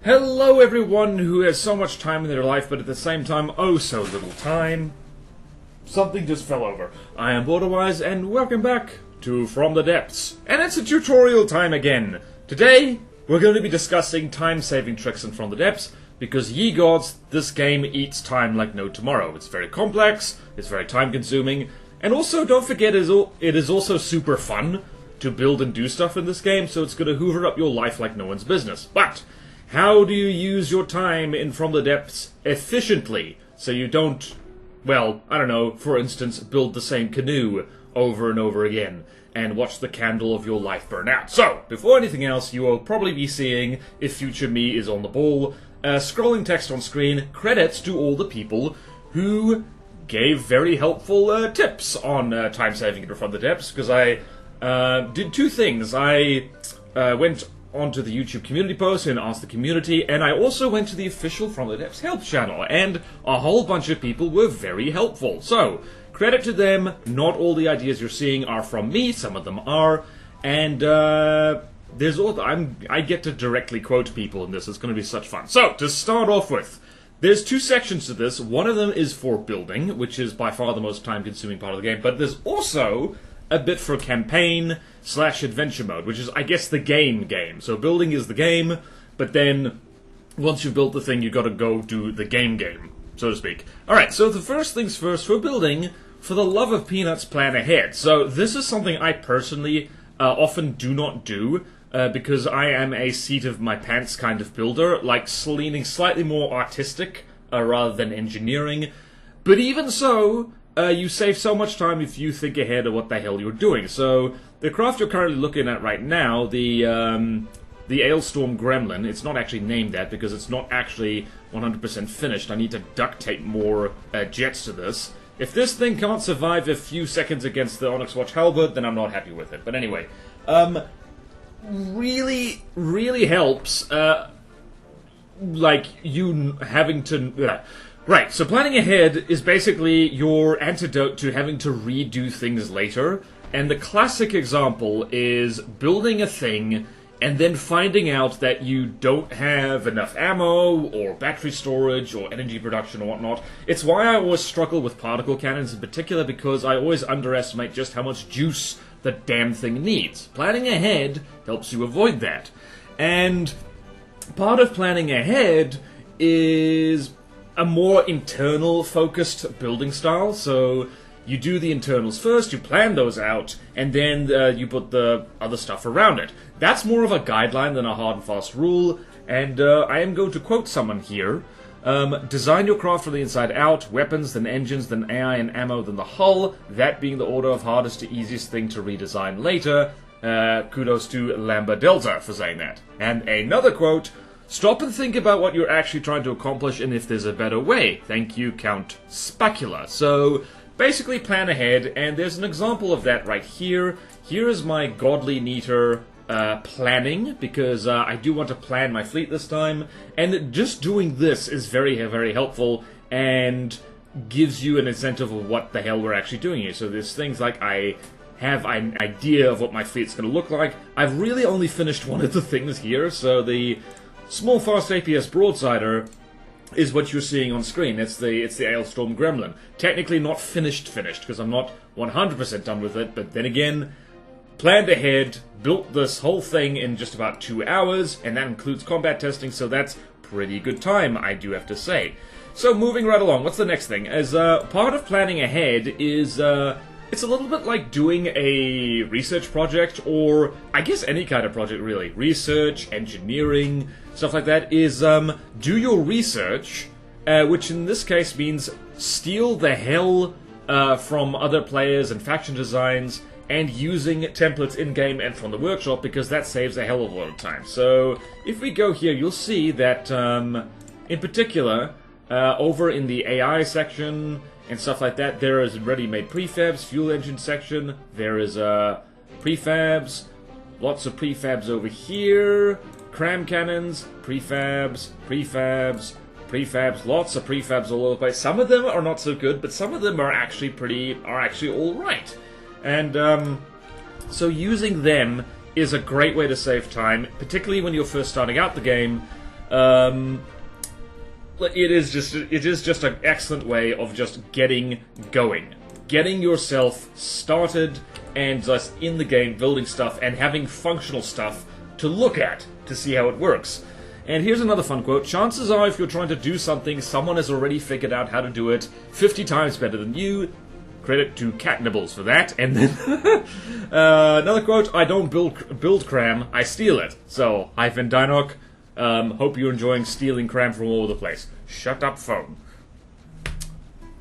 Hello everyone who has so much time in their life, but at the same time, oh so little time. Something just fell over. I am BorderWise, and welcome back to From the Depths. And it's a tutorial time again. Today, we're going to be discussing time-saving tricks in From the Depths, because ye gods, this game eats time like no tomorrow. It's very complex, it's very time-consuming, and also, don't forget, it is also super fun to build and do stuff in this game, so it's going to hoover up your life like no one's business. But how do you use your time in From the Depths efficiently, so you don't, well, I don't know, for instance, build the same canoe over and over again, and watch the candle of your life burn out? So, before anything else, you will probably be seeing, if future me is on the ball, scrolling text on screen, credits to all the people who gave very helpful tips on time-saving in From the Depths, because I did two things. I went onto the YouTube community post and asked the community, and I also went to the official From the Depths help channel, and a whole bunch of people were very helpful. So, credit to them. Not all the ideas you're seeing are from me, some of them are, and there's all I get to directly quote people in this. It's going to be such fun. So, to start off with, there's two sections to this. One of them is for building, which is by far the most time-consuming part of the game, but there's also a bit for campaign/adventure mode, which is, I guess, the game. So building is the game, but then once you've built the thing, you've got to go do the game, so to speak. Alright, so the first things first, for building, for the love of peanuts, plan ahead. So this is something I personally often do not do, because I am a seat-of-my-pants kind of builder, like leaning slightly more artistic rather than engineering. But even so, you save so much time if you think ahead of what the hell you're doing. So, the craft you're currently looking at right now, the Ailstorm Gremlin, it's not actually named that because it's not actually 100% finished. I need to duct tape more jets to this. If this thing can't survive a few seconds against the Onyx Watch Halberd, then I'm not happy with it. But anyway, really, really helps, like, you having to... Right, so planning ahead is basically your antidote to having to redo things later, and the classic example is building a thing and then finding out that you don't have enough ammo, or battery storage, or energy production, or whatnot. It's why I always struggle with particle cannons in particular, because I always underestimate just how much juice the damn thing needs. Planning ahead helps you avoid that. And part of planning ahead is a more internal-focused building style, so you do the internals first, you plan those out, and then you put the other stuff around it. That's more of a guideline than a hard and fast rule, and I am going to quote someone here. Design your craft from the inside out, weapons, then engines, then AI and ammo, then the hull, that being the order of hardest to easiest thing to redesign later. Kudos to Lambda Delta for saying that. And another quote: stop and think about what you're actually trying to accomplish and if there's a better way. Thank you, Count Spacula. So, basically plan ahead, and there's an example of that right here. Here is my godly neater planning, because I do want to plan my fleet this time, and just doing this is very, very helpful, and gives you an incentive of what the hell we're actually doing here. So there's things like I have an idea of what my fleet's going to look like. I've really only finished one of the things here, so the Small Fast APS Broadsider is what you're seeing on screen. It's the Ailstorm Gremlin. Technically not finished, because I'm not 100% done with it, but then again, planned ahead, built this whole thing in just about 2 hours, and that includes combat testing, so that's pretty good time, I do have to say. So moving right along, what's the next thing? As part of planning ahead is it's a little bit like doing a research project, or I guess any kind of project really. Research, engineering, stuff like that is do your research, which in this case means steal the hell from other players and faction designs, and using templates in-game and from the workshop, because that saves a hell of a lot of time. So if we go here, you'll see that in particular, over in the AI section and stuff like that, there is ready-made prefabs, fuel engine section, there is prefabs, lots of prefabs over here, cram cannons, prefabs, lots of prefabs all over the place. Some of them are not so good, but some of them are actually alright. And so using them is a great way to save time, particularly when you're first starting out the game. It is just an excellent way of just getting going, getting yourself started, and just in the game building stuff and having functional stuff to look at to see how it works. And here's another fun quote: chances are if you're trying to do something, someone has already figured out how to do it 50 times better than you. Credit to Cat Nibbles for that. And then another quote: I don't build cram, I steal it. So, hyphen Dinoc, hope you're enjoying stealing cram from all over the place. Shut up, phone.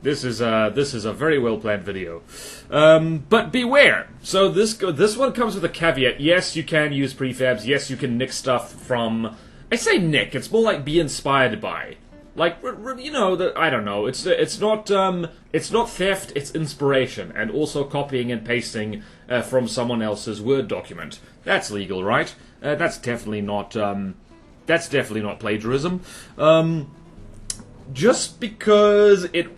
This is a very well planned video, but beware. So this one comes with a caveat. Yes, you can use prefabs. Yes, you can nick stuff from. I say nick. It's more like be inspired by. Like, you know, I don't know. It's not theft. It's inspiration, and also copying and pasting from someone else's Word document. That's legal, right? That's definitely not plagiarism. Just because it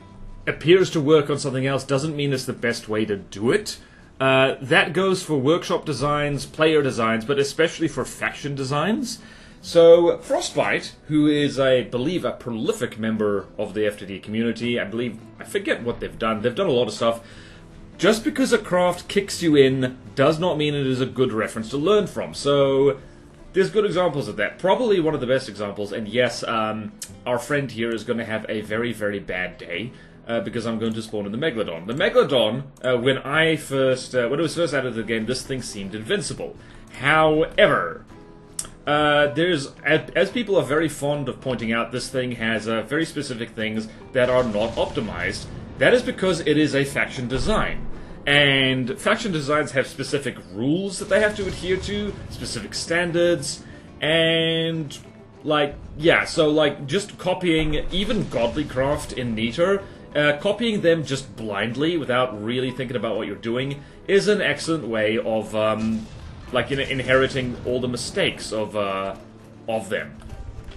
appears to work on something else doesn't mean it's the best way to do it. That goes for workshop designs, player designs, but especially for faction designs. So Frostbite, who is, I believe, a prolific member of the FTD community, I forget what they've done. They've done a lot of stuff. Just because a craft kicks you in does not mean it is a good reference to learn from. So there's good examples of that. Probably one of the best examples, and yes, our friend here is going to have a very, very bad day. Because I'm going to spawn in the Megalodon. The Megalodon, when it was first added to the game, this thing seemed invincible. However, as people are very fond of pointing out, this thing has very specific things that are not optimized. That is because it is a faction design. And faction designs have specific rules that they have to adhere to, specific standards, and so just copying even Godly Craft in Neater, copying them just blindly without really thinking about what you're doing is an excellent way of inheriting all the mistakes of them.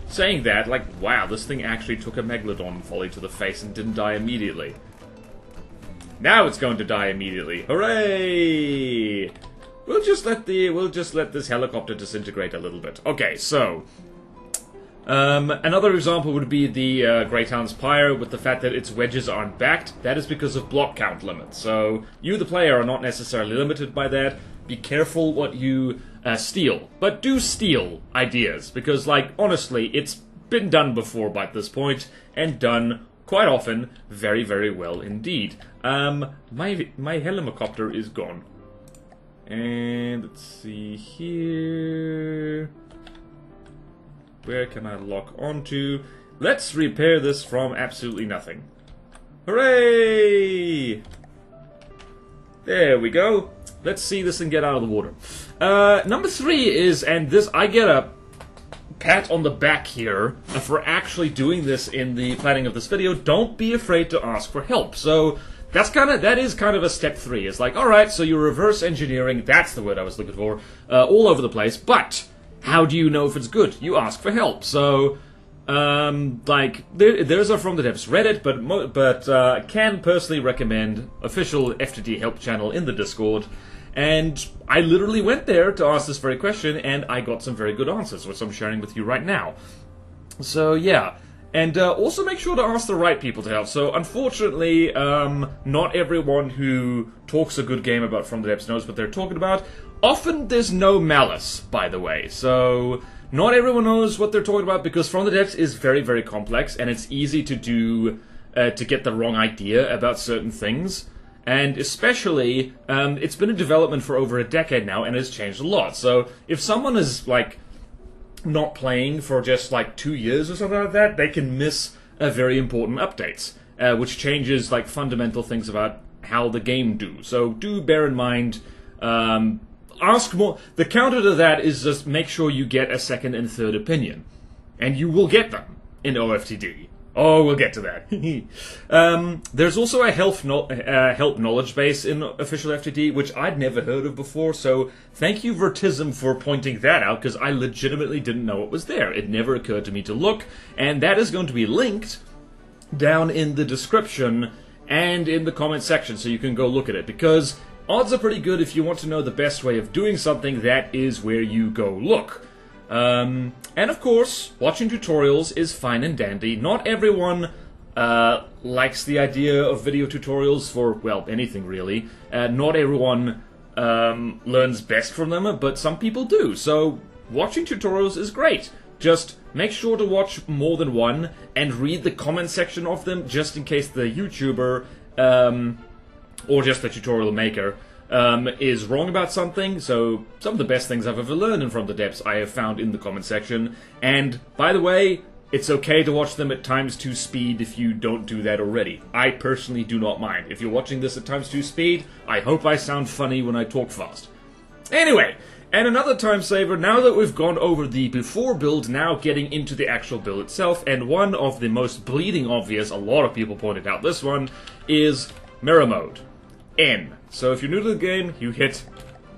Saying that, wow, this thing actually took a Megalodon volley to the face and didn't die immediately. Now it's going to die immediately. Hooray! We'll just let this helicopter disintegrate a little bit. Okay, so another example would be the Greyhound's Pyre with the fact that its wedges aren't backed. That is because of block count limits. So you, the player, are not necessarily limited by that. Be careful what you steal. But do steal ideas, because, honestly, it's been done before by this point, and done quite often very, very well indeed. My helicopter is gone. And let's see here. Where can I lock onto? Let's repair this from absolutely nothing. Hooray! There we go. Let's see this thing get out of the water. Number 3 is, and this, I get a pat on the back here for actually doing this in the planning of this video. Don't be afraid to ask for help. So that is kind of a step 3. It's like, alright, so you're reverse engineering, that's the word I was looking for, all over the place, but how do you know if it's good? You ask for help. So, there's a From the Depths Reddit, but can personally recommend official FTD help channel in the Discord. And I literally went there to ask this very question, and I got some very good answers, which I'm sharing with you right now. So, yeah. And also make sure to ask the right people to help. So, unfortunately, not everyone who talks a good game about From the Depths knows what they're talking about. Often there's no malice, by the way. So, not everyone knows what they're talking about, because From the Depths is very, very complex, and it's easy to get the wrong idea about certain things. And especially, it's been in development for over a decade now, and it's changed a lot. So, if someone is, not playing for just, 2 years or something like that, they can miss very important updates, which changes, fundamental things about how the game do. So, do bear in mind, ask more. The counter to that is just make sure you get a second and third opinion. And you will get them in OFTD. Oh, we'll get to that. There's also a help knowledge base in official FTD, which I'd never heard of before, so thank you, Vertism, for pointing that out, because I legitimately didn't know it was there. It never occurred to me to look, and that is going to be linked down in the description and in the comment section, so you can go look at it, because odds are pretty good if you want to know the best way of doing something, that is where you go look. And of course, watching tutorials is fine and dandy. Not everyone likes the idea of video tutorials for, well, anything really. Not everyone learns best from them, but some people do. So watching tutorials is great. Just make sure to watch more than one and read the comment section of them, just in case the YouTuber or just the tutorial maker is wrong about something. So some of the best things I've ever learned in From the Depths I have found in the comment section. And by the way, it's okay to watch them at ×2 speed if you don't do that already. I personally do not mind. If you're watching this at ×2 speed, I hope I sound funny when I talk fast. Anyway, and another time saver, now that we've gone over the before build, now getting into the actual build itself, and one of the most bleeding obvious, a lot of people pointed out this one, is mirror mode. N. So if you're new to the game, you hit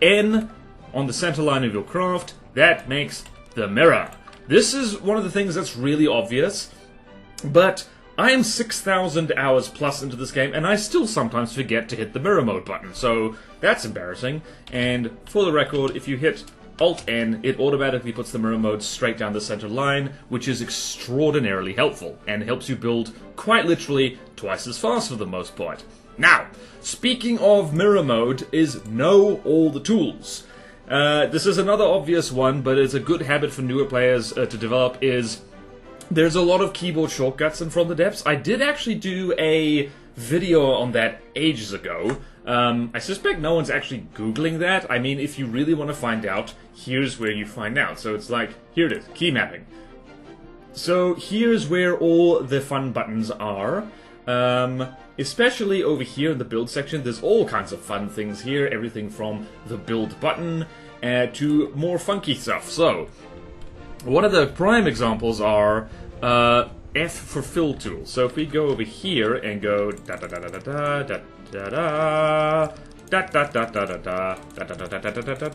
N on the center line of your craft. That makes the mirror. This is one of the things that's really obvious, but I am 6,000 hours plus into this game, and I still sometimes forget to hit the mirror mode button, so that's embarrassing. And for the record, if you hit Alt-N, it automatically puts the mirror mode straight down the center line, which is extraordinarily helpful, and helps you build quite literally twice as fast for the most part. Now, speaking of mirror mode, is know all the tools. This is another obvious one, but it's a good habit for newer players to develop, is there's a lot of keyboard shortcuts in From the Depths. I did actually do a video on that ages ago. I suspect no one's actually Googling that. I mean, if you really want to find out, here's where you find out. So it's like, here it is, key mapping. So here's where all the fun buttons are. Especially over here in the build section, there's all kinds of fun things here. Everything from the build button to more funky stuff. So, one of the prime examples are F for fill tool. So if we go over here and go da da da da da da da da da da da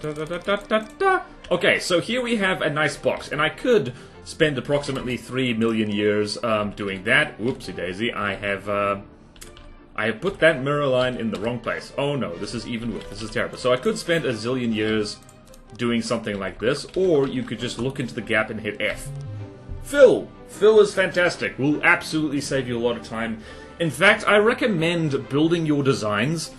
da da da da. Okay, so here we have a nice box, and I could spend approximately 3 million years doing that. Whoopsie daisy, I have put that mirror line in the wrong place. Oh no, this is even worse. This is terrible. So I could spend a zillion years doing something like this, or you could just look into the gap and hit F. Fill! Fill is fantastic. Will absolutely save you a lot of time. In fact, I recommend building your designs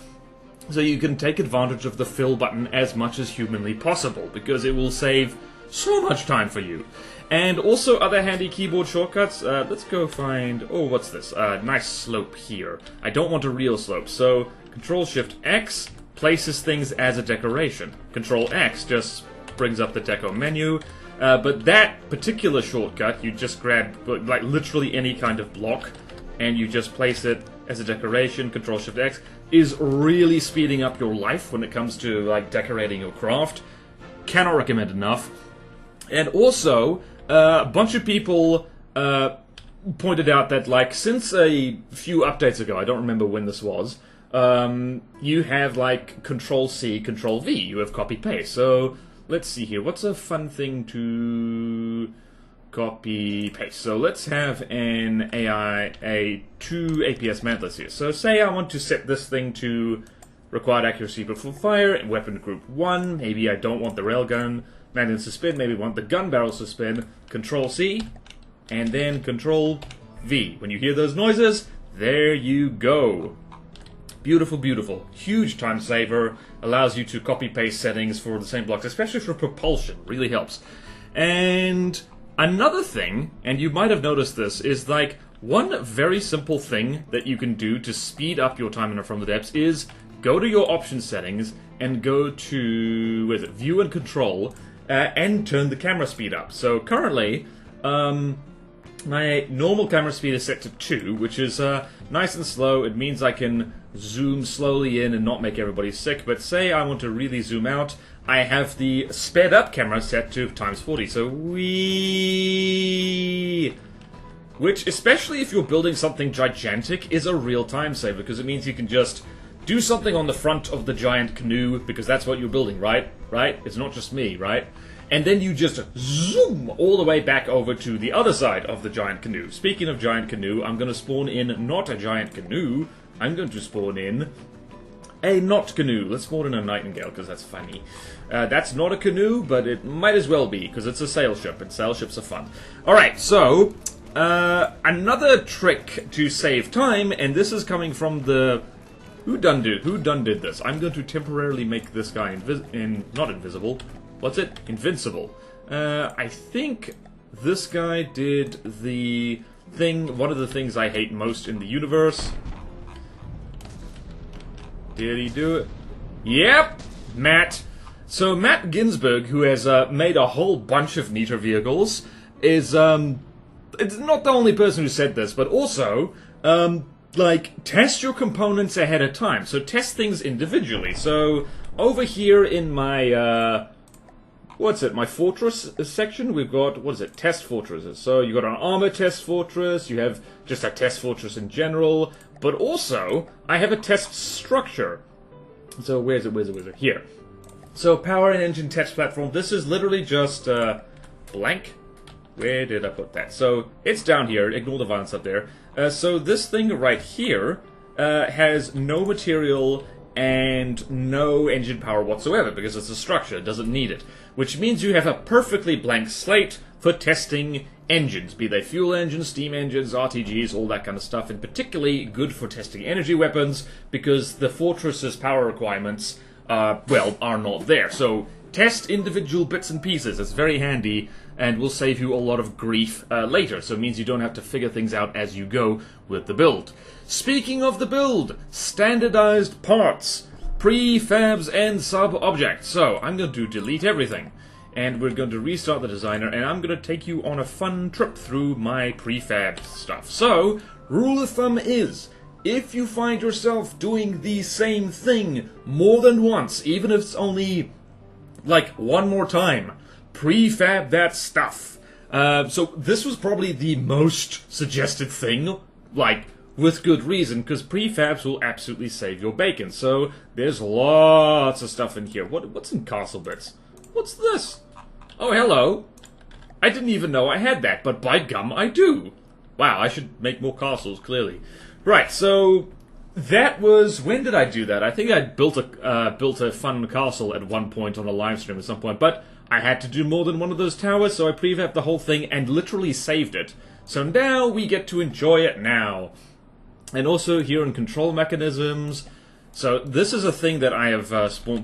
so you can take advantage of the fill button as much as humanly possible, because it will save so much time for you. And also other handy keyboard shortcuts. Let's go find... oh, what's this? Nice slope here. I don't want a real slope, so Control-Shift-X places things as a decoration. Control-X just brings up the deco menu. But that particular shortcut, you just grab like literally any kind of block, and you just place it as a decoration. Control-Shift-X is really speeding up your life when it comes to like decorating your craft. Cannot recommend enough. And also, a bunch of people pointed out that, like, since a few updates ago, I don't remember when this was, you have, like, Control-C, Control-V. You have copy-paste. So, let's see here. What's a fun thing to copy-paste? So, let's have an two APS mantlets here. So, say I want to set this thing to required accuracy before fire, and weapon group 1. Maybe I don't want the railgun magnets to spin, maybe want the gun barrels to spin. Control-C, and then Control-V. When you hear those noises, there you go. Beautiful, beautiful. Huge time saver. Allows you to copy-paste settings for the same blocks, especially for propulsion. Really helps. And another thing, and you might have noticed this, is like one very simple thing that you can do to speed up your time in From the Depths is go to your option settings and go to, where is it, View and Control, and turn the camera speed up. So currently, my normal camera speed is set to 2, which is nice and slow. It means I can zoom slowly in and not make everybody sick. But say I want to really zoom out, I have the sped up camera set to ×40. So which, especially if you're building something gigantic, is a real time saver, because it means you can just do something on the front of the giant canoe, because that's what you're building, right? Right? It's not just me, right? And then you just zoom all the way back over to the other side of the giant canoe. Speaking of giant canoe, I'm going to spawn in not a giant canoe, I'm going to spawn in a not canoe. Let's call it a nightingale, because that's funny. That's not a canoe, but it might as well be, because it's a sail ship, and sail ships are fun. Alright, so, another trick to save time, and this is coming from the... Who done did this? I'm going to temporarily make this guy not invisible. What's it? Invincible. I think this guy did the thing, one of the things I hate most in the universe. Did he do it? Yep! Matt. So Matt Ginsberg, who has made a whole bunch of neater vehicles, is, it's not the only person who said this, but also, like, test your components ahead of time. So test things individually. So, over here in my, my fortress section, we've got, what is it, test fortresses. So you got an armor test fortress, you have just a test fortress in general, but also, I have a test structure. So where's it? Here. So power and engine test platform, this is literally just, blank. Where did I put that? So, it's down here, ignore the violence up there. So this thing right here, has no material and no engine power whatsoever, because it's a structure, it doesn't need it. Which means you have a perfectly blank slate for testing engines, be they fuel engines, steam engines, RTGs, all that kind of stuff, and particularly good for testing energy weapons, because the fortress's power requirements, well, are not there. So, test individual bits and pieces, it's very handy, and will save you a lot of grief later, so it means you don't have to figure things out as you go with the build. Speaking of the build, standardized parts, prefabs, and sub-objects. So, I'm going to delete everything, and we're going to restart the designer, and I'm going to take you on a fun trip through my prefab stuff. So, rule of thumb is, if you find yourself doing the same thing more than once, even if it's only, like, one more time, prefab that stuff. So this was probably the most suggested thing, like, with good reason, because prefabs will absolutely save your bacon. So there's lots of stuff in here. What's in castle bits? What's this? Oh, hello. I didn't even know I had that, but by gum, I do. Wow, I should make more castles, clearly. Right, so that was... When did I do that? I think I built a fun castle at one point on a live stream at some point, but I had to do more than one of those towers, so I prefabbed the whole thing and literally saved it. So now we get to enjoy it now. And also here in control mechanisms. So this is a thing that I have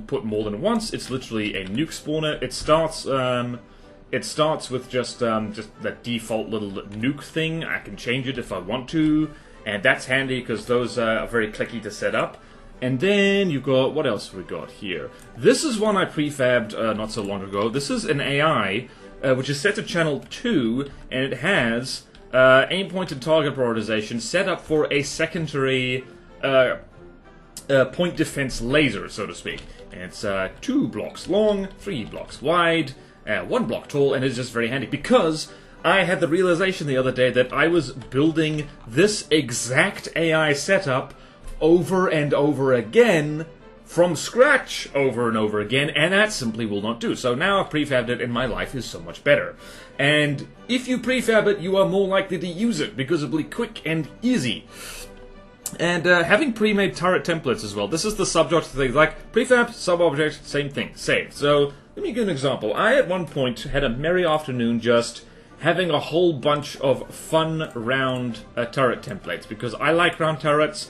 put more than once. It's literally a nuke spawner. It starts with just that default little nuke thing. I can change it if I want to, and that's handy because those are very clicky to set up. And then you got, what else we got here? This is one I prefabbed not so long ago. This is an AI which is set to channel 2, and it has aim point and target prioritization set up for a secondary point defense laser, so to speak. And it's 2 blocks long, 3 blocks wide, 1 block tall, and it's just very handy because I had the realization the other day that I was building this exact AI setup over and over again from scratch over and over again, and that simply will not do. So now I've prefabbed it and my life is so much better. And if you prefab it, you are more likely to use it because it'll be quick and easy. And having pre-made turret templates as well. This is the subject of things like prefab, sub-object, same thing, save. So let me give an example. I at one point had a merry afternoon just having a whole bunch of fun round turret templates because I like round turrets.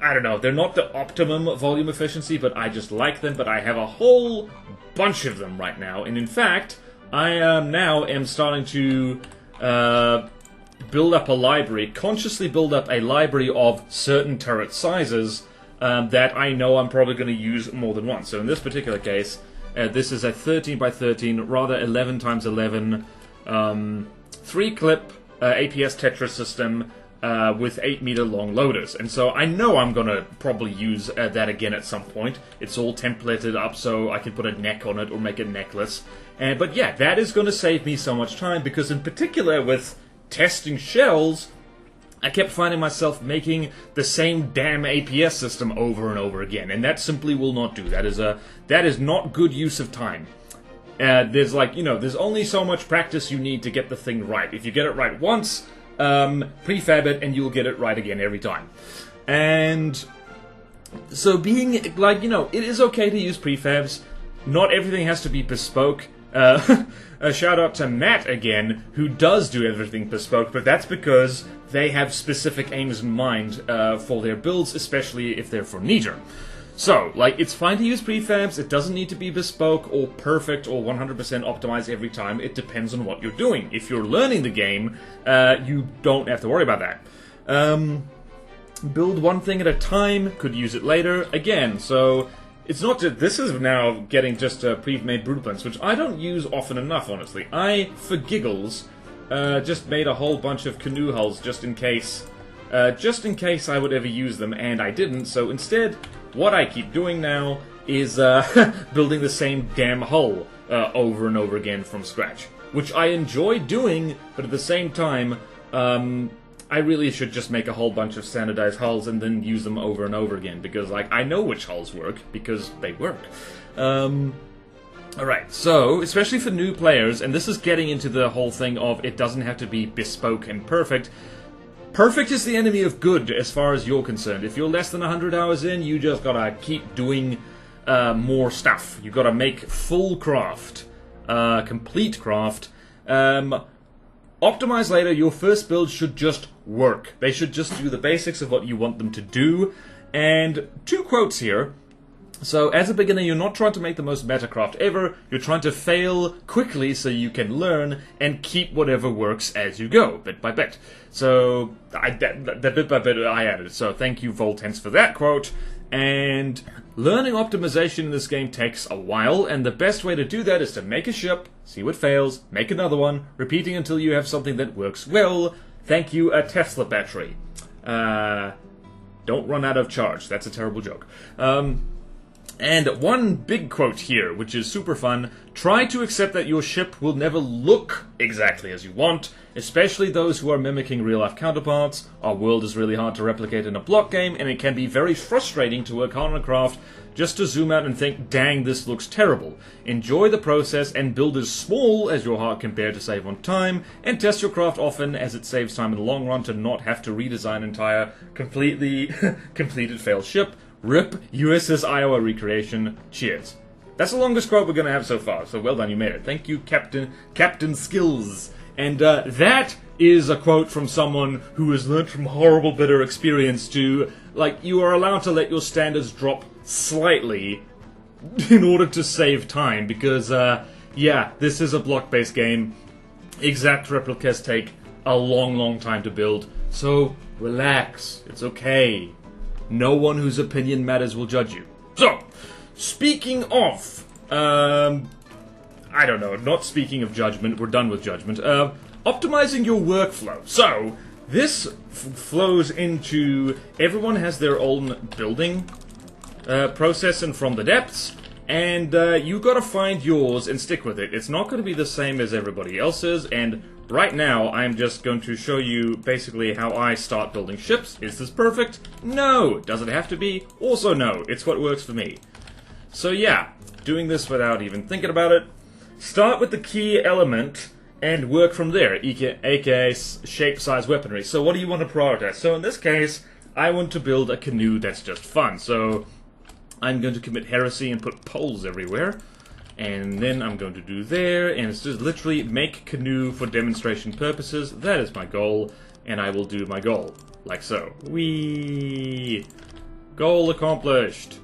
I don't know, they're not the optimum volume efficiency, but I just like them, but I have a whole bunch of them right now. And in fact, I now am starting to build up a library, consciously build up a library of certain turret sizes that I know I'm probably going to use more than once. So in this particular case, this is a 13 by 13, rather 11 times 11, 3-clip APS Tetris system, with 8-meter long loaders. And so I know I'm going to probably use that again at some point. It's all templated up so I can put a neck on it or make a necklace. But yeah, that is going to save me so much time because in particular with testing shells, I kept finding myself making the same damn APS system over and over again. And that simply will not do. That is not good use of time. There's like, you know, there's only so much practice you need to get the thing right. If you get it right once, prefab it and you'll get it right again every time. And So being, like, it is okay to use prefabs. Not everything has to be bespoke. A shout out to Matt again, who does do everything bespoke, but that's because they have specific aims in mind for their builds, especially if they're for Nidra. So, like, it's fine to use prefabs, it doesn't need to be bespoke or perfect or 100% optimized every time, it depends on what you're doing. If you're learning the game, you don't have to worry about that. Build one thing at a time, could use it later, again, so it's not just, this is now getting just pre-made blueprints, which I don't use often enough, honestly. I, for giggles, just made a whole bunch of canoe hulls just in case I would ever use them, and I didn't, so instead, what I keep doing now is building the same damn hull over and over again from scratch. Which I enjoy doing, but at the same time, I really should just make a whole bunch of standardized hulls and then use them over and over again, because, like, I know which hulls work, because they work. Alright, so, especially for new players, and this is getting into the whole thing of it doesn't have to be bespoke and perfect. Perfect is the enemy of good, as far as you're concerned. If you're less than 100 hours in, you just gotta keep doing more stuff. You gotta make full craft, complete craft. Optimize later, your first build should just work. They should just do the basics of what you want them to do. And 2 quotes here. So, as a beginner, you're not trying to make the most meta craft ever, you're trying to fail quickly so you can learn and keep whatever works as you go, bit by bit. So, that bit by bit I added, so thank you Voltense for that quote. And learning optimization in this game takes a while, and the best way to do that is to make a ship, see what fails, make another one, repeating until you have something that works well. Thank you, a Tesla battery. Don't run out of charge, that's a terrible joke. And one big quote here, which is super fun: try to accept that your ship will never look exactly as you want, especially those who are mimicking real-life counterparts. Our world is really hard to replicate in a block game, and it can be very frustrating to work hard on a craft just to zoom out and think, dang, this looks terrible. Enjoy the process and build as small as your heart can bear to save on time, and test your craft often as it saves time in the long run to not have to redesign an entire completely completed failed ship. RIP USS Iowa recreation. Cheers. That's the longest quote we're going to have so far, so well done, you made it. Thank you, Captain Skills. And that is a quote from someone who has learned from horrible, bitter experience to, like, you are allowed to let your standards drop slightly in order to save time, because, yeah, this is a block-based game. Exact replicas take a long, long time to build, so relax. It's okay. No one whose opinion matters will judge you. So, speaking of, I don't know, not speaking of judgment, we're done with judgment, optimizing your workflow. So, this flows into, everyone has their own building process and from the depths, and you gotta find yours and stick with it. It's not gonna be the same as everybody else's, and right now, I'm just going to show you basically how I start building ships. Is this perfect? No. Does it have to be? Also no. It's what works for me. So yeah, doing this without even thinking about it. Start with the key element and work from there, aka shape, size, weaponry. So what do you want to prioritize? So in this case, I want to build a canoe that's just fun. So I'm going to commit heresy and put poles everywhere. And then I'm going to do there, and it's just literally make canoe for demonstration purposes. That is my goal, and I will do my goal, like so. Whee! Goal accomplished!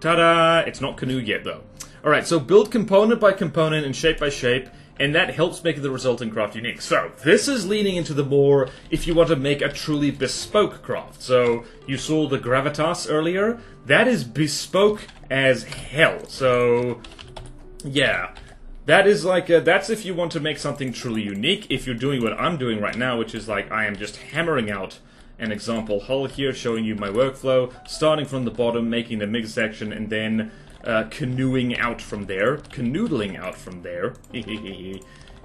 Ta-da! It's not canoe yet, though. Alright, so build component by component and shape by shape, and that helps make the resulting craft unique. So, this is leaning into the more, if you want to make a truly bespoke craft. So, you saw the gravitas earlier. That is bespoke as hell. So, yeah. That is like, that's if you want to make something truly unique. If you're doing what I'm doing right now, which is like, I am just hammering out an example hull here, showing you my workflow, starting from the bottom, making the mid section, and then canoeing out from there, canoodling out from there.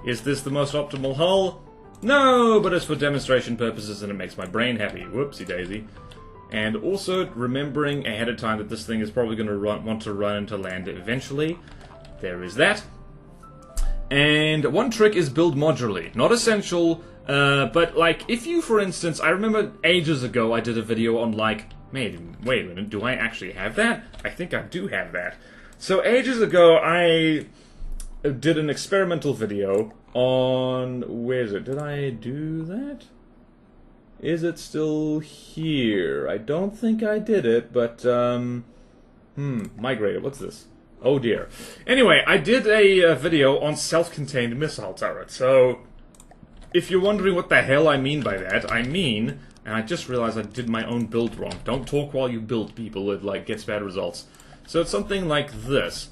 Is this the most optimal hull? No, but it's for demonstration purposes and it makes my brain happy. Whoopsie daisy. And also remembering ahead of time that this thing is probably going to want to run into land eventually. There is that. And one trick is build modularly. Not essential, but like if you, for instance, I remember ages ago I did a video on like wait a minute, do I actually have that? I think I do have that. So ages ago, I did an experimental video on... where is it? Did I do that? Is it still here? I don't think I did it, but, migrated. What's this? Oh dear. Anyway, I did a video on self-contained missile turrets, so if you're wondering what the hell I mean by that, I mean, and I just realized I did my own build wrong. Don't talk while you build, people. It, like, gets bad results. So it's something like this.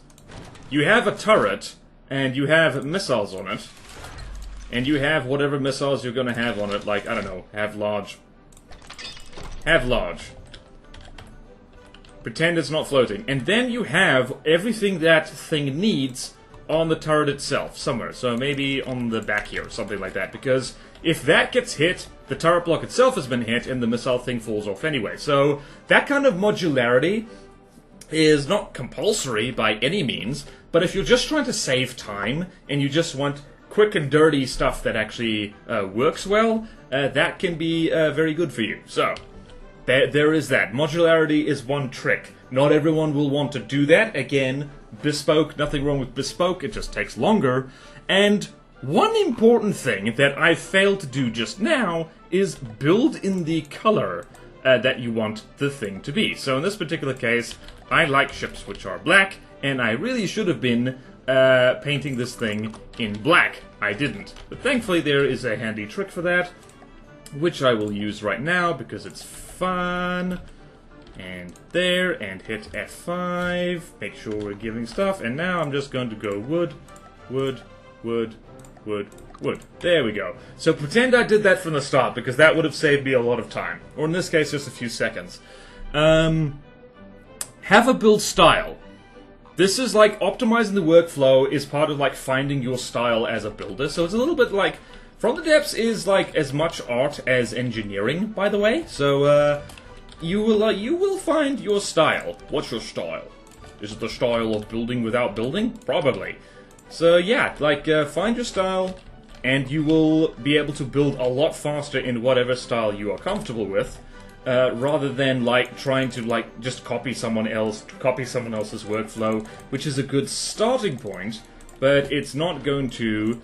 You have a turret, and you have missiles on it, and you have whatever missiles you're gonna have on it, like, I don't know, have large. Pretend it's not floating. And then you have everything that thing needs on the turret itself, somewhere. So maybe on the back here, or something like that. Because if that gets hit, the turret block itself has been hit, and the missile thing falls off anyway. So that kind of modularity is not compulsory by any means, but if you're just trying to save time, and you just want quick and dirty stuff that actually works well, that can be very good for you. So there is that. Modularity is one trick. Not everyone will want to do that. Again, bespoke, nothing wrong with bespoke, it just takes longer. And one important thing that I failed to do just now is build in the color that you want the thing to be. So in this particular case, I like ships which are black, and I really should have been painting this thing in black. I didn't. But thankfully there is a handy trick for that, which I will use right now because it's fun. And there, and hit F5, make sure we're giving stuff, and now I'm just going to go wood, wood, wood, wood, wood. There we go. So pretend I did that from the start, because that would have saved me a lot of time. Or in this case, just a few seconds. Have a build style. This is like optimizing the workflow is part of like finding your style as a builder, so it's a little bit like From the Depths is like as much art as engineering, by the way. So you will find your style. What's your style? Is it the style of building without building? Probably. So yeah, like find your style, and you will be able to build a lot faster in whatever style you are comfortable with, rather than like trying to like just copy someone else's workflow, which is a good starting point, but it's not going to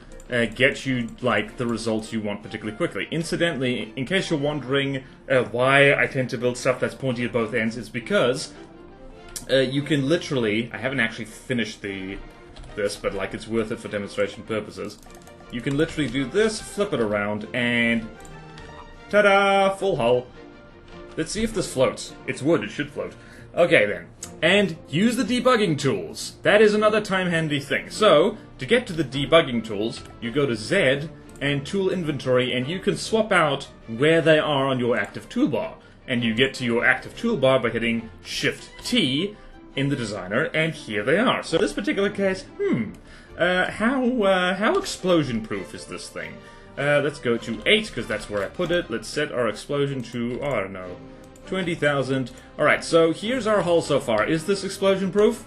get you like the results you want particularly quickly. Incidentally, in case you're wondering why I tend to build stuff that's pointy at both ends, it's because you can literally, I haven't actually finished this, but like it's worth it for demonstration purposes. You can literally do this, flip it around, and ta-da! Full hull. Let's see if this floats. It's wood, it should float. Okay then. And use the debugging tools. That is another time-handy thing. So, to get to the debugging tools, you go to Z and Tool Inventory, and you can swap out where they are on your active toolbar. And you get to your active toolbar by hitting Shift-T in the designer, and here they are. So in this particular case, how explosion-proof is this thing? Let's go to 8, because that's where I put it. Let's set our explosion to, oh, I don't know, 20,000. Alright, so here's our hull so far. Is this explosion-proof?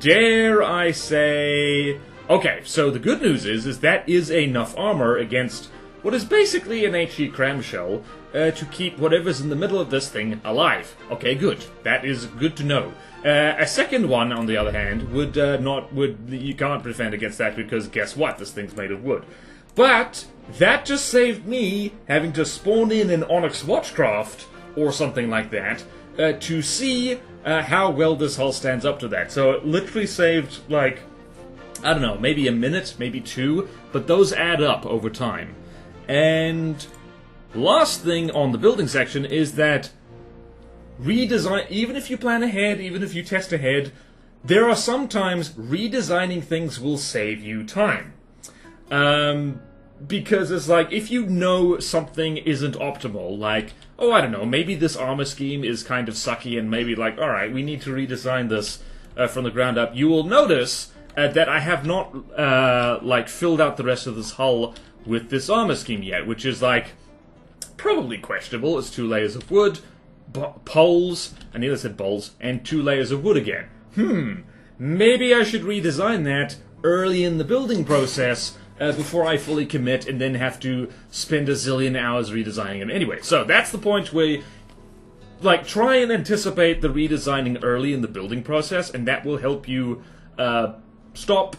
Dare I say... Okay, so the good news is that is enough armor against what is basically an HE cramshell to keep whatever's in the middle of this thing alive. Okay, good. That is good to know. A second one, on the other hand, you can't defend against that because guess what? This thing's made of wood. But that just saved me having to spawn in an Onyx Watchcraft or something like that to see how well this hull stands up to that. So it literally saved, like, I don't know, maybe a minute, maybe 2, but those add up over time. And last thing on the building section is that redesign, even if you plan ahead, even if you test ahead, there are sometimes redesigning things will save you time. Because it's like, if you know something isn't optimal, like, oh, I don't know, maybe this armor scheme is kind of sucky and maybe like, alright, we need to redesign this from the ground up, you will notice that I have not, like, filled out the rest of this hull with this armor scheme yet, which is, like, probably questionable. It's 2 layers of wood, poles, I nearly said bowls, and 2 layers of wood again. Maybe I should redesign that early in the building process before I fully commit and then have to spend a zillion hours redesigning it. Anyway, so that's the point where like, try and anticipate the redesigning early in the building process, and that will help you stop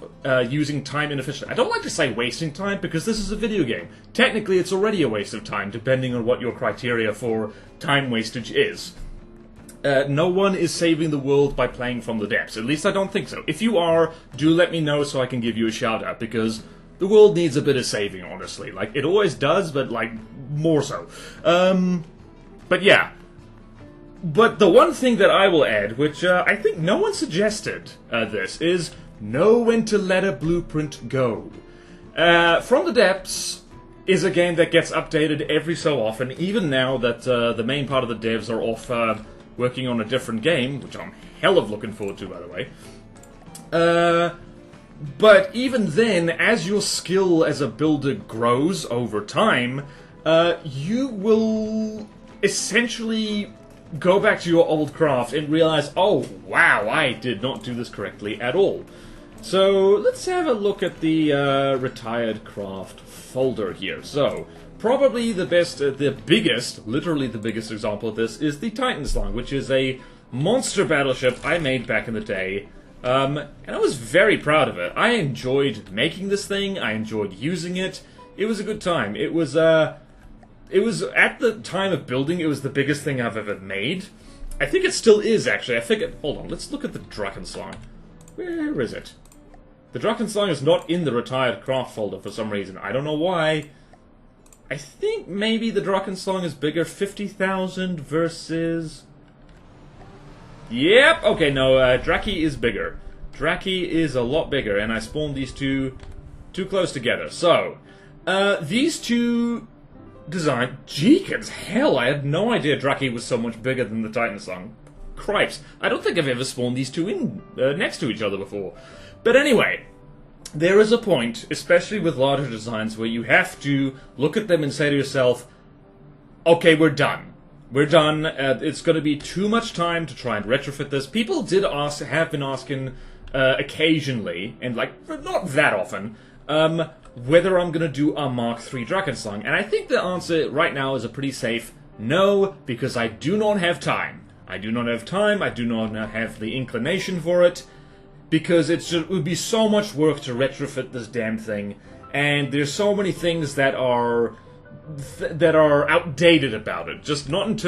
using time inefficiently. I don't like to say wasting time, because this is a video game. Technically, it's already a waste of time, depending on what your criteria for time wastage is. No one is saving the world by playing from the depths. At least I don't think so. If you are, do let me know so I can give you a shout out, because the world needs a bit of saving, honestly. Like, it always does, but, like, more so. But yeah. But the one thing that I will add, which I think no one suggested this, is know when to let a blueprint go. From the Depths is a game that gets updated every so often, even now that the main part of the devs are off working on a different game, which I'm hell of looking forward to, by the way. But even then, as your skill as a builder grows over time, you will essentially go back to your old craft and realize, oh, wow, I did not do this correctly at all. So, let's have a look at the Retired Craft folder here. So, probably the best, the biggest, literally the biggest example of this is the Titan Slung, which is a monster battleship I made back in the day. And I was very proud of it. I enjoyed making this thing, I enjoyed using it. It was a good time. It was at the time of building, it was the biggest thing I've ever made. I think it still is, actually. I figured, hold on, let's look at the Drachenslong. Where is it? The Drachenslong is not in the Retired Craft folder for some reason. I don't know why. I think maybe the Drachenslong is bigger, 50,000 versus... Yep, okay, no, Draki is bigger. Draki is a lot bigger, and I spawned these two too close together. So, these two design... Jeekins, hell, I had no idea Draki was so much bigger than the Titan Slung. Cripes, I don't think I've ever spawned these two in next to each other before. But anyway, there is a point, especially with larger designs, where you have to look at them and say to yourself, okay, we're done. We're done. It's going to be too much time to try and retrofit this. People have been asking occasionally, and like not that often, whether I'm going to do a Mark III Drachenslong. And I think the answer right now is a pretty safe no, because I do not have time. I do not have time. I do not have the inclination for it, because it would be so much work to retrofit this damn thing, and there's so many things that are outdated about it. Just not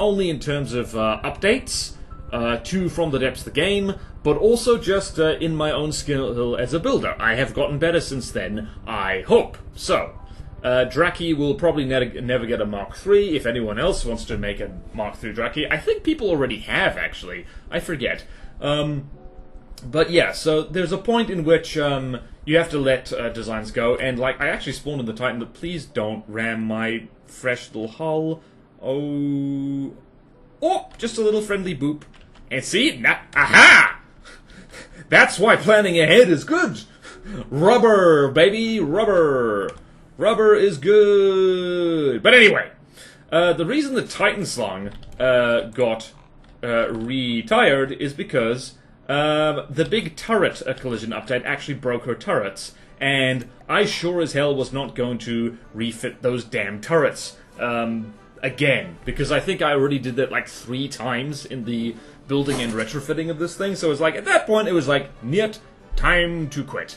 only in terms of updates to From the Depths the game, but also just in my own skill as a builder. I have gotten better since then, I hope. So, Draki will probably never get a Mark III. If anyone else wants to make a Mark III Draki, I think people already have, actually. I forget. But yeah, so there's a point in which you have to let designs go, and like, I actually spawned in the Titan, but please don't ram my fresh little hull. Oh, just a little friendly boop. And see? Aha! That's why planning ahead is good! Rubber, baby, rubber! Rubber is good! But anyway, the reason the Titan Slung got retired is because the big turret collision update actually broke her turrets, and I sure as hell was not going to refit those damn turrets again, because I think I already did that like 3 times in the building and retrofitting of this thing, so it was like, at that point, it was like, niet, time to quit.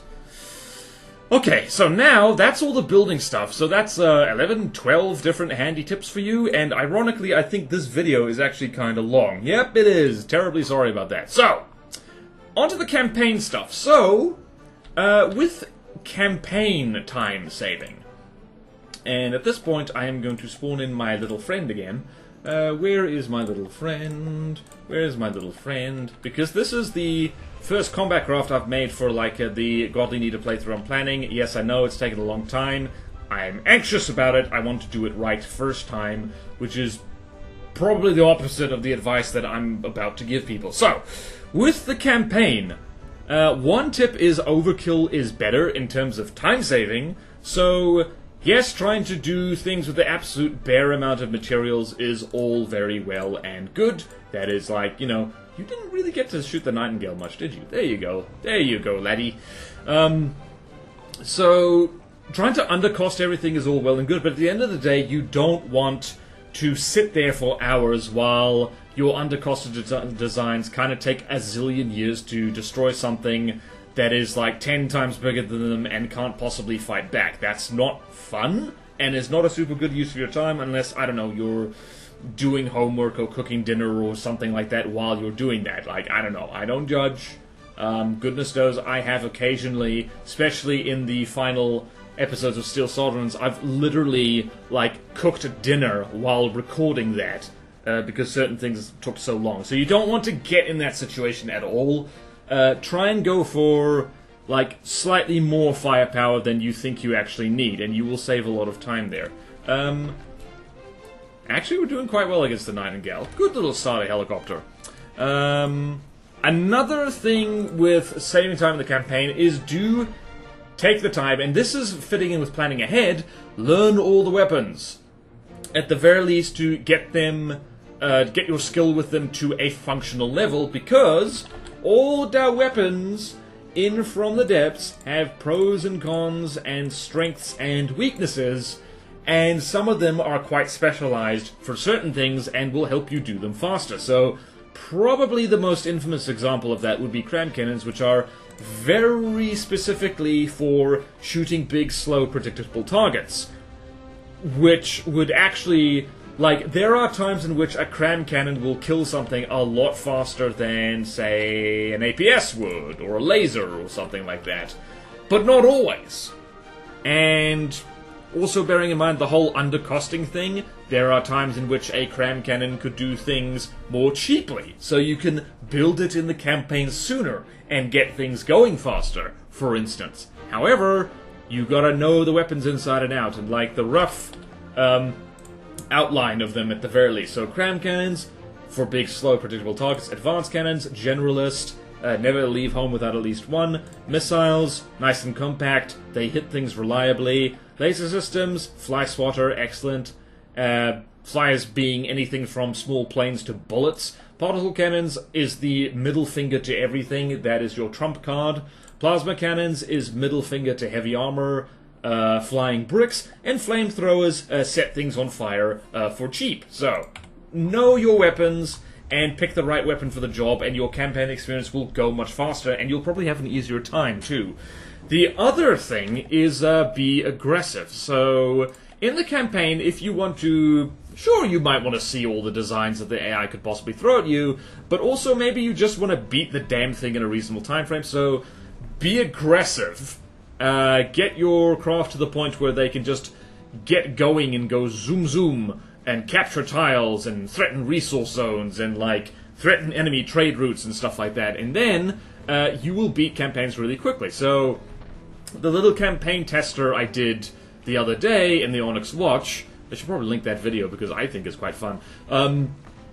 Okay, so now, that's all the building stuff, so that's 11, 12 different handy tips for you, and ironically, I think this video is actually kinda long. Yep, it is. Terribly sorry about that. So, onto the campaign stuff. So, with campaign time saving, and at this point I am going to spawn in my little friend again. Where is my little friend? Where is my little friend? Because this is the first combat craft I've made for like the Godly Need a playthrough I'm planning. Yes, I know it's taken a long time. I'm anxious about it. I want to do it right first time, which is probably the opposite of the advice that I'm about to give people. So, with the campaign, one tip is Overkill is Better in terms of time saving. So, yes, trying to do things with the absolute bare amount of materials is all very well and good. That is like, you know, you didn't really get to shoot the Nightingale much, did you? There you go. There you go, laddie. So, trying to undercost everything is all well and good, but at the end of the day, you don't want to sit there for hours while your undercosted designs kind of take a zillion years to destroy something that is like 10 times bigger than them and can't possibly fight back. That's not fun, and is not a super good use of your time unless, I don't know, you're doing homework or cooking dinner or something like that while you're doing that. Like, I don't know, I don't judge. Goodness knows I have occasionally, especially in the final episodes of Steel Sovereigns, I've literally, like, cooked dinner while recording that, because certain things took so long. So you don't want to get in that situation at all. Try and go for, like, slightly more firepower than you think you actually need, and you will save a lot of time there. Actually, we're doing quite well against the Nightingale. Good little starter helicopter. Another thing with saving time in the campaign is do take the time, and this is fitting in with planning ahead, learn all the weapons. At the very least, to get them, get your skill with them to a functional level, because all the weapons in From the Depths have pros and cons and strengths and weaknesses, and some of them are quite specialized for certain things and will help you do them faster. So probably the most infamous example of that would be cram cannons, which are very specifically for shooting big, slow, predictable targets. Which would actually, like, there are times in which a cram cannon will kill something a lot faster than, say, an APS would, or a laser, or something like that. But not always. And also bearing in mind the whole undercosting thing, there are times in which a cram cannon could do things more cheaply, so you can build it in the campaign sooner and get things going faster, for instance. However, you gotta know the weapons inside and out, and like the rough outline of them at the very least. So cram cannons, for big, slow, predictable targets. Advanced cannons, generalist, never leave home without at least one. Missiles, nice and compact, they hit things reliably. Laser systems, fly swatter, excellent. Flyers being anything from small planes to bullets. Particle cannons is the middle finger to everything, that is your trump card. Plasma cannons is middle finger to heavy armor, flying bricks, and flamethrowers set things on fire for cheap. So, know your weapons and pick the right weapon for the job, and your campaign experience will go much faster, and you'll probably have an easier time too. The other thing is be aggressive. So, in the campaign, if you want to, sure, you might want to see all the designs that the AI could possibly throw at you, but also maybe you just want to beat the damn thing in a reasonable time frame. So, be aggressive. Get your craft to the point where they can just get going and go zoom zoom and capture tiles and threaten resource zones and like threaten enemy trade routes and stuff like that. And then you will beat campaigns really quickly. So the little campaign tester I did the other day in the Onyx Watch, I should probably link that video because I think it's quite fun.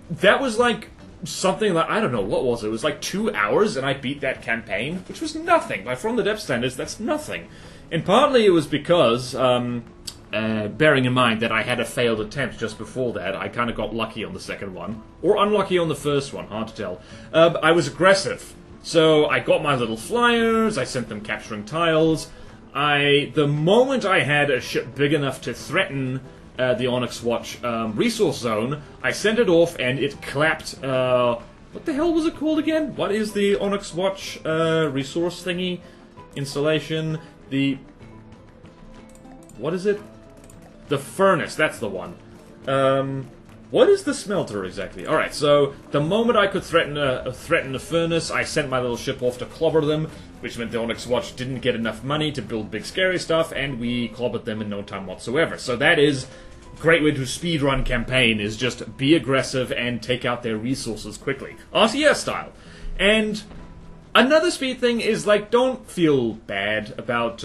That was like something like, I don't know, what was it? It was like 2 hours and I beat that campaign, which was nothing. By From the Depths standards, that's nothing. And partly it was because, bearing in mind that I had a failed attempt just before that, I kind of got lucky on the second one. Or unlucky on the first one, hard to tell. I was aggressive. So I got my little flyers, I sent them capturing tiles. The moment I had a ship big enough to threaten the Onyx Watch resource zone, I sent it off and it clapped, what the hell was it called again? What is the Onyx Watch resource thingy? Installation, what is it? The furnace, that's the one. What is the smelter exactly? Alright, so the moment I could threaten a furnace, I sent my little ship off to clobber them, which meant the Onyx Watch didn't get enough money to build big scary stuff, and we clobbered them in no time whatsoever. So that is a great way to speedrun campaign, is just be aggressive and take out their resources quickly. RTS style. And another speed thing is, like, don't feel bad about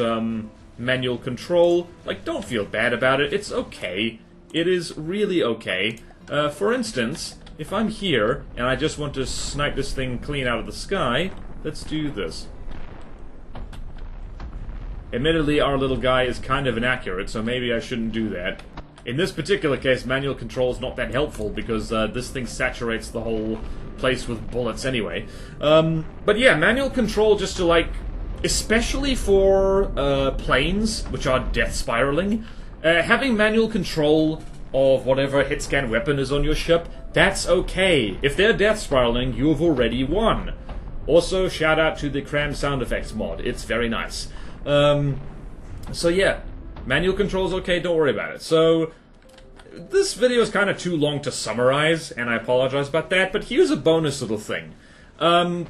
manual control. Like, don't feel bad about it. It's okay. It is really okay. For instance, if I'm here and I just want to snipe this thing clean out of the sky, let's do this. Admittedly, our little guy is kind of inaccurate, so maybe I shouldn't do that. In this particular case, manual control is not that helpful because this thing saturates the whole place with bullets anyway. But yeah, manual control just to, like, especially for planes, which are death spiraling, having manual control of whatever hit-scan weapon is on your ship, that's okay. If they're death spiraling, you've already won. Also, shout out to the cram sound effects mod. It's very nice. So yeah, manual control's okay, don't worry about it. So, this video is kind of too long to summarize, and I apologize about that, but here's a bonus little thing. And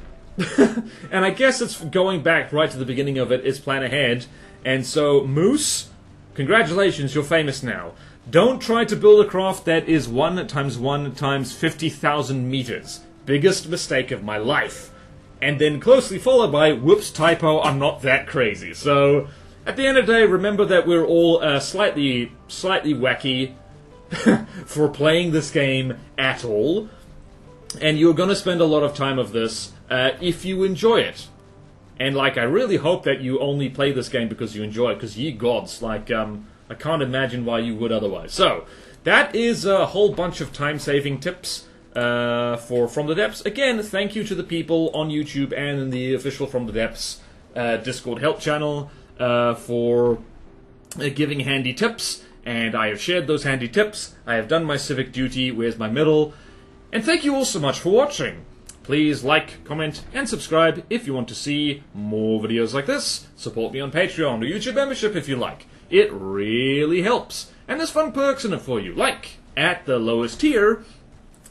I guess it's going back right to the beginning of it, is plan ahead. And so, Moose, congratulations, you're famous now. Don't try to build a craft that is 1 times 1 times 50,000 meters. Biggest mistake of my life. And then closely followed by, whoops, typo, I'm not that crazy. So, at the end of the day, remember that we're all slightly wacky for playing this game at all. And you're going to spend a lot of time of this if you enjoy it. And, like, I really hope that you only play this game because you enjoy it, because ye gods, like, I can't imagine why you would otherwise. So, that is a whole bunch of time-saving tips for From the Depths. Again, thank you to the people on YouTube and in the official From the Depths Discord help channel for giving handy tips. And I have shared those handy tips. I have done my civic duty. Where's my medal? And thank you all so much for watching. Please like, comment, and subscribe if you want to see more videos like this. Support me on Patreon or YouTube membership if you like. It really helps. And there's fun perks in it for you, like, at the lowest tier,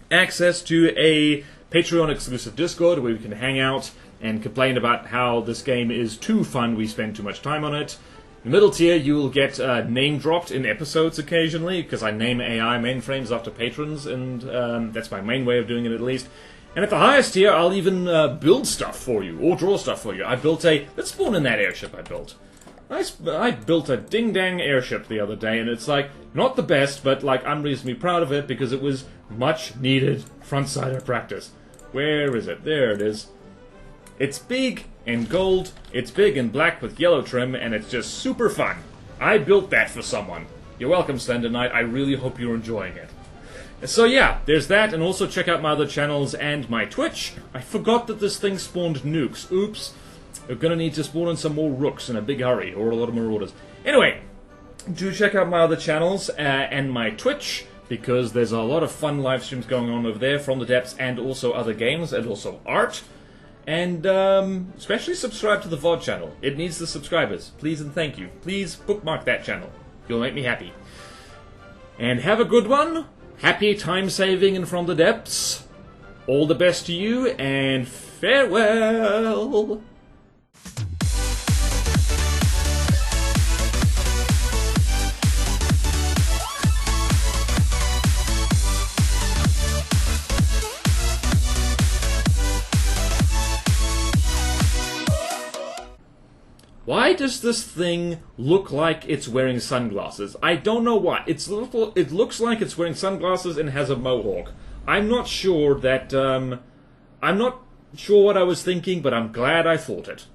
access to a Patreon-exclusive Discord where we can hang out and complain about how this game is too fun, we spend too much time on it. In the middle tier, you will get name-dropped in episodes occasionally, because I name AI mainframes after patrons, and that's my main way of doing it at least. And at the highest tier, I'll even build stuff for you, or draw stuff for you. I built a... Let's spawn in that airship I built. I built a ding-dang airship the other day, and it's, like, not the best, but, like, I'm reasonably proud of it because it was much-needed front-sider practice. Where is it? There it is. It's big and gold, it's big and black with yellow trim, and it's just super fun. I built that for someone. You're welcome, Slender Knight. I really hope you're enjoying it. So yeah, there's that, and also check out my other channels and my Twitch. I forgot that this thing spawned nukes. Oops. We're gonna need to spawn in some more rooks in a big hurry, or a lot of marauders. Anyway, do check out my other channels and my Twitch, because there's a lot of fun live streams going on over there from the depths, and also other games, and also art. And especially subscribe to the VOD channel. It needs the subscribers. Please and thank you. Please bookmark that channel. You'll make me happy. And have a good one. Happy time saving and From the Depths. All the best to you, and farewell. Why does this thing look like it's wearing sunglasses? I don't know why. It looks like it's wearing sunglasses and has a mohawk. I'm not sure that, I'm not sure what I was thinking, but I'm glad I thought it.